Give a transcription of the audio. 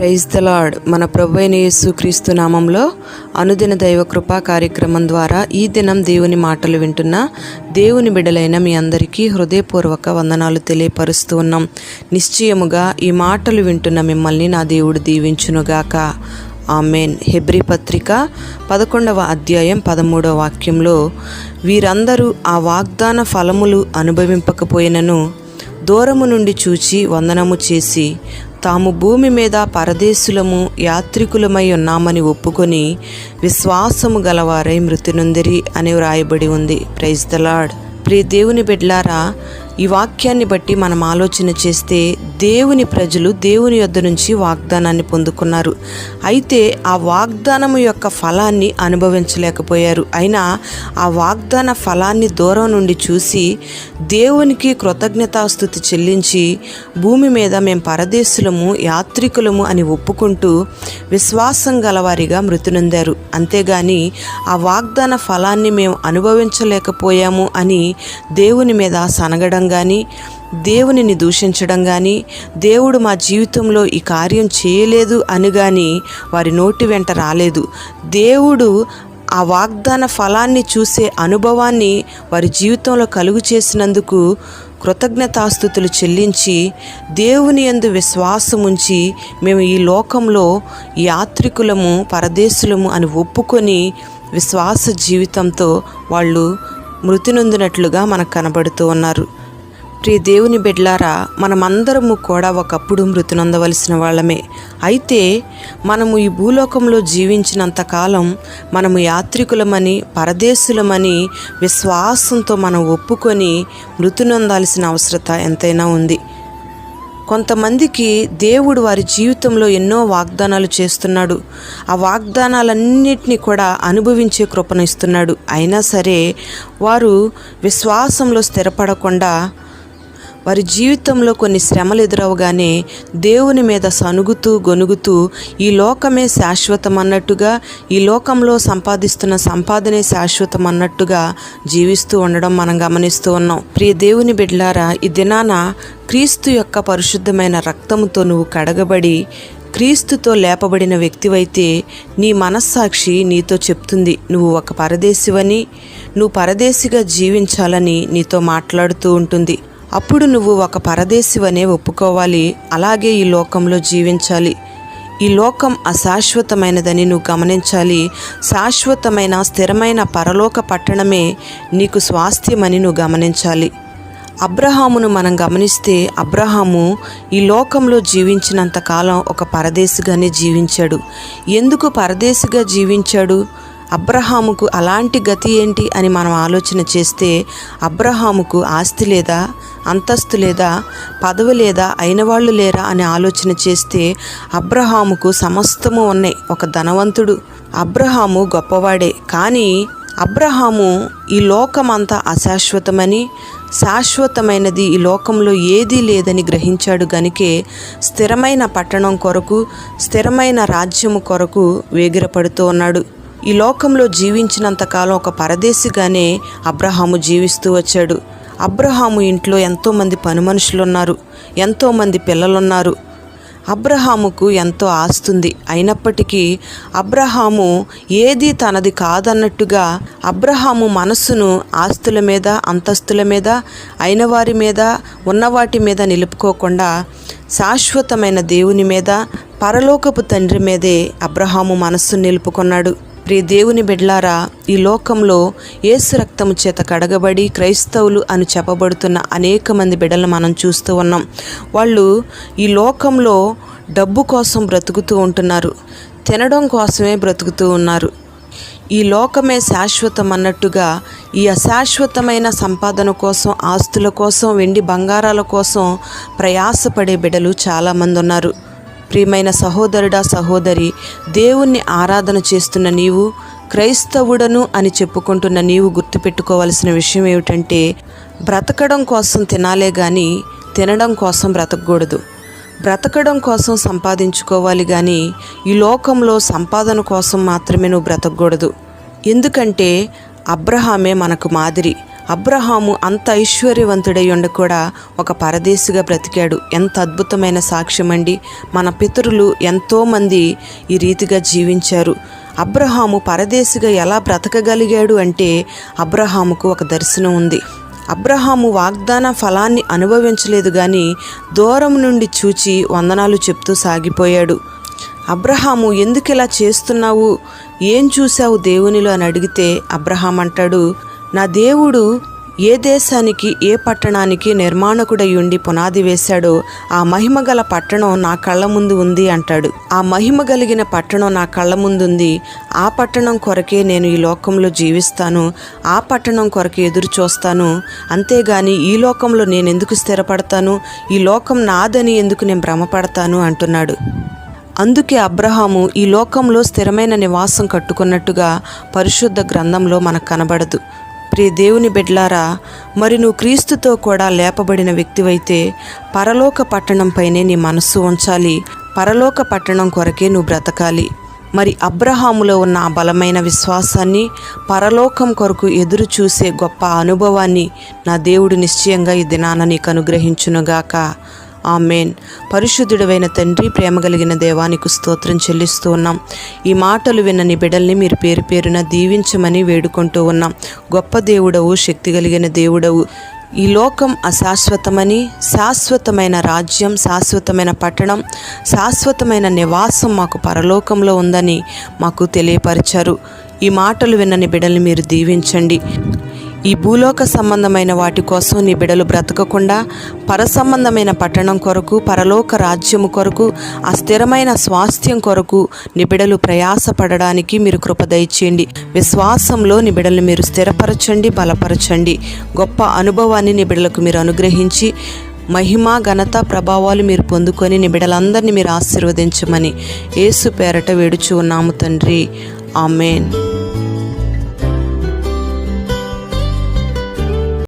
Praise the lord. మన ప్రభువైన యేసుక్రీస్తు నామంలో అనుదిన దైవ కృపా కార్యక్రమం ద్వారా ఈ దినం దేవుని మాటలు వింటున్న దేవుని బిడ్డలైన మీ అందరికీ హృదయపూర్వక వందనాలు తెలియపరుస్తూ ఉన్నాం. నిశ్చయముగా ఈ మాటలు వింటున్న మిమ్మల్ని నా దేవుడు దీవించునుగాక. ఆమెన్. హెబ్రీ పత్రిక 11వ అధ్యాయం 13వ వాక్యంలో, వీరందరూ ఆ వాగ్దాన ఫలములు అనుభవింపకపోయినను దూరము నుండి చూచి వందనము చేసి తాము భూమి మీద పరదేశులము యాత్రికులమై ఉన్నామని ఒప్పుకొని విశ్వాసము గలవారై మృతి నొందిరి అని వ్రాయబడి ఉంది. Praise the lord. ప్రియ దేవుని బిడ్డలారా, ఈ వాక్యాన్ని బట్టి మనం ఆలోచన చేస్తే దేవుని ప్రజలు దేవుని యొద్ద నుంచి వాగ్దానాన్ని పొందుకున్నారు. అయితే ఆ వాగ్దానము యొక్క ఫలాన్ని అనుభవించలేకపోయారు. అయినా ఆ వాగ్దాన ఫలాన్ని దూరం నుండి చూసి దేవునికి కృతజ్ఞతాస్తుతి చెల్లించి భూమి మీద మేము పరదేశులము యాత్రికులము అని ఒప్పుకుంటూ విశ్వాసం గలవారిగా మృతి నొందారు. అంతేగాని ఆ వాగ్దాన ఫలాన్ని మేము అనుభవించలేకపోయాము అని దేవుని మీద సనగడం కానీ, దేవునిని దూషించడం కానీ, దేవుడు మా జీవితంలో ఈ కార్యం చేయలేదు అని కానీ వారి నోటి వెంట రాలేదు. దేవుడు ఆ వాగ్దాన ఫలాన్ని చూసే అనుభవాన్ని వారి జీవితంలో కలుగు చేసినందుకు కృతజ్ఞతాస్తుతులు చెల్లించి దేవుని యందు విశ్వాసముంచి మేము ఈ లోకంలో యాత్రికులము పరదేశులము అని ఒప్పుకొని విశ్వాస జీవితంతో వాళ్ళు మృతి నొందినట్లుగా మనకు కనబడుతూ ఉన్నారు. ప్రియ దేవుని బిడ్డలారా, మనమందరము కూడా ఒకప్పుడు మృతి నొందవలసిన వాళ్ళమే. అయితే మనము ఈ భూలోకంలో జీవించినంతకాలం మనము యాత్రికులమని పరదేశులమని విశ్వాసంతో మనం ఒప్పుకొని మృతి నొందాల్సిన అవసరత ఎంతైనా ఉంది. కొంతమందికి దేవుడు వారి జీవితంలో ఎన్నో వాగ్దానాలు చేస్తున్నాడు. ఆ వాగ్దానాలన్నిటినీ కూడా అనుభవించే కృపను ఇస్తున్నాడు. అయినా సరే వారు విశ్వాసంలో స్థిరపడకుండా వారి జీవితంలో కొన్ని శ్రమలు ఎదురవగానే దేవుని మీద సనుగుతూ గొనుగుతూ ఈ లోకమే శాశ్వతం అన్నట్టుగా, ఈ లోకంలో సంపాదిస్తున్న సంపాదనే శాశ్వతం అన్నట్టుగా జీవిస్తూ ఉండడం మనం గమనిస్తూ ఉన్నాం. ప్రియ దేవుని బిడ్డలారా, ఈ దినాన క్రీస్తు యొక్క పరిశుద్ధమైన రక్తముతో నువ్వు కడగబడి క్రీస్తుతో లేపబడిన వ్యక్తివైతే నీ మనస్సాక్షి నీతో చెప్తుంది నువ్వు ఒక పరదేశివని, నువ్వు పరదేశిగా జీవించాలని నీతో మాట్లాడుతూ ఉంటుంది. అప్పుడు నువ్వు ఒక పరదేశివనే ఒప్పుకోవాలి. అలాగే ఈ లోకంలో జీవించాలి. ఈ లోకం అశాశ్వతమైనదని నువ్వు గమనించాలి. శాశ్వతమైన స్థిరమైన పరలోక పట్టణమే నీకు స్వాస్థ్యమని నువ్వు గమనించాలి. అబ్రహామును మనం గమనిస్తే అబ్రహాము ఈ లోకంలో జీవించినంతకాలం ఒక పరదేశిగానే జీవించాడు. ఎందుకు పరదేశిగా జీవించాడు? అబ్రహాముకు అలాంటి గతి ఏంటి అని మనం ఆలోచన చేస్తే, అబ్రహాముకు ఆస్తి లేదా, అంతస్తు లేదా, పదవి లేదా, అయిన వాళ్ళు లేరా అని ఆలోచన చేస్తే అబ్రహాముకు సమస్తము ఉన్నాయి. ఒక ధనవంతుడు. అబ్రహాము గొప్పవాడే. కానీ అబ్రహాము ఈ లోకమంతా అశాశ్వతమని, శాశ్వతమైనది ఈ లోకంలో ఏదీ లేదని గ్రహించాడు. గనుకే స్థిరమైన పట్టణం కొరకు, స్థిరమైన రాజ్యము కొరకు వేగిరపడుతూ ఉన్నాడు. ఈ లోకంలో జీవించినంతకాలం ఒక పరదేశిగానే అబ్రహాము జీవిస్తూ వచ్చాడు. అబ్రహాము ఇంట్లో ఎంతోమంది పని మనుషులు ఉన్నారు, ఎంతోమంది పిల్లలున్నారు. అబ్రహాముకు ఎంతో ఆస్తుంది. అయినప్పటికీ అబ్రహాము ఏది తనది కాదన్నట్టుగా అబ్రహాము మనస్సును ఆస్తుల మీద, అంతస్తుల మీద, అయిన వారి మీద, ఉన్నవాటి మీద నిలుపుకోకుండా శాశ్వతమైన దేవుని మీద, పరలోకపు తండ్రి మీదే అబ్రహాము మనస్సును నిలుపుకున్నాడు. ప్రియ దేవుని బిడ్డలారా, ఈ లోకంలో యేసు రక్తము చేత కడగబడి క్రైస్తవులు అని చెప్పబడుతున్న అనేక మంది బిడ్డలను మనం చూస్తూ ఉన్నాం. వాళ్ళు ఈ లోకంలో డబ్బు కోసం బ్రతుకుతూ ఉంటున్నారు, తినడం కోసమే బ్రతుకుతూ ఉన్నారు. ఈ లోకమే శాశ్వతం అన్నట్టుగా ఈ అశాశ్వతమైన సంపాదన కోసం, ఆస్తుల కోసం, వెండి బంగారాల కోసం ప్రయాసపడే బిడ్డలు చాలామంది ఉన్నారు. ప్రియమైన సహోదరుడా, సహోదరి, దేవుణ్ణి ఆరాధన చేస్తున్న నీవు, క్రైస్తవుడను అని చెప్పుకుంటున్న నీవు గుర్తుపెట్టుకోవాల్సిన విషయం ఏమిటంటే, బ్రతకడం కోసం తినాలే కానీ తినడం కోసం బ్రతకూడదు. బ్రతకడం కోసం సంపాదించుకోవాలి కానీ ఈ లోకంలో సంపాదన కోసం మాత్రమే నువ్వు బ్రతకూడదు. ఎందుకంటే అబ్రహామే మనకు మాదిరి. అబ్రహాము అంత ఐశ్వర్యవంతుడై ఉండి కూడా ఒక పరదేశిగా బ్రతికాడు. ఎంత అద్భుతమైన సాక్ష్యం అండి. మన పితరులు ఎంతోమంది ఈ రీతిగా జీవించారు. అబ్రహాము పరదేశిగా ఎలా బ్రతకగలిగాడు అంటే అబ్రహాముకు ఒక దర్శనం ఉంది. అబ్రహాము వాగ్దాన ఫలాన్ని అనుభవించలేదు కానీ దూరం నుండి చూచి వందనాలు చెప్తూ సాగిపోయాడు. అబ్రహాము ఎందుకు ఇలా చేస్తున్నావు, ఏం చూశావు దేవునిలో అని అడిగితే అబ్రహాం అంటాడు, నా దేవుడు ఏ దేశానికి ఏ పట్టణానికి నిర్మాణకుడై ఉండి పునాది వేశాడో ఆ మహిమగల పట్టణం నా కళ్ళ ముందు ఉంది అంటాడు. ఆ మహిమ కలిగిన పట్టణం నా కళ్ళ ముందు ఉంది. ఆ పట్టణం కొరకే నేను ఈ లోకంలో జీవిస్తాను, ఆ పట్టణం కొరకే ఎదురు చూస్తాను. అంతేగాని ఈ లోకంలో నేను ఎందుకు స్థిరపడతాను, ఈ లోకం నాదని ఎందుకు నేను భ్రమపడతాను అంటున్నాడు. అందుకే అబ్రహాము ఈ లోకంలో స్థిరమైన నివాసం కట్టుకున్నట్టుగా పరిశుద్ధ గ్రంథంలో మనకు కనబడదు. ప్రియ దేవుని బిడ్డలారా, మరి నువ్వు క్రీస్తుతో కూడా లేపబడిన వ్యక్తివైతే పరలోక పట్టణంపైనే నీ మనస్సు ఉంచాలి. పరలోక పట్టణం కొరకే నువ్వు బ్రతకాలి. మరి అబ్రహాములో ఉన్న ఆ బలమైన విశ్వాసాన్ని, పరలోకం కొరకు ఎదురు చూసే గొప్ప అనుభవాన్ని నా దేవుడు నిశ్చయంగా ఈ దినాన నీకు అనుగ్రహించునుగాక. ఆమేన్. పరిశుద్ధుడైన తండ్రి, ప్రేమ కలిగిన దేవానికి స్తోత్రం చెల్లిస్తూ ఉన్నాం. ఈ మాటలు విన్న నీ బిడ్డల్ని మీరు పేరు పేరున దీవించమని వేడుకుంటూ ఉన్నాం. గొప్ప దేవుడవు, శక్తి కలిగిన దేవుడవు. ఈ లోకం అశాశ్వతమని, శాశ్వతమైన రాజ్యం, శాశ్వతమైన పట్టణం, శాశ్వతమైన నివాసం మాకు పరలోకంలో ఉందని మాకు తెలియపరిచారు. ఈ మాటలు విన్న నీ బిడ్డల్ని మీరు దీవించండి. ఈ భూలోక సంబంధమైన వాటి కోసం నీ బిడ్డలు బ్రతకకుండా పరసంబంధమైన పట్టణం కొరకు, పరలోక రాజ్యము కొరకు, ఆ స్థిరమైన స్వాస్థ్యం కొరకు నీ బిడ్డలు ప్రయాసపడడానికి మీరు కృప దయచేయండి. విశ్వాసంలో నీ బిడ్డలు మీరు స్థిరపరచండి, బలపరచండి. గొప్ప అనుభవాన్ని నీ బిడ్డలకు మీరు అనుగ్రహించి మహిమ, ఘనత, ప్రభావాలు మీరు పొందుకొని నీ బిడ్డలందరినీ మీరు ఆశీర్వదించమని యేసు పేరట వేడుచు ఉన్నాము తండ్రి. ఆమేన్.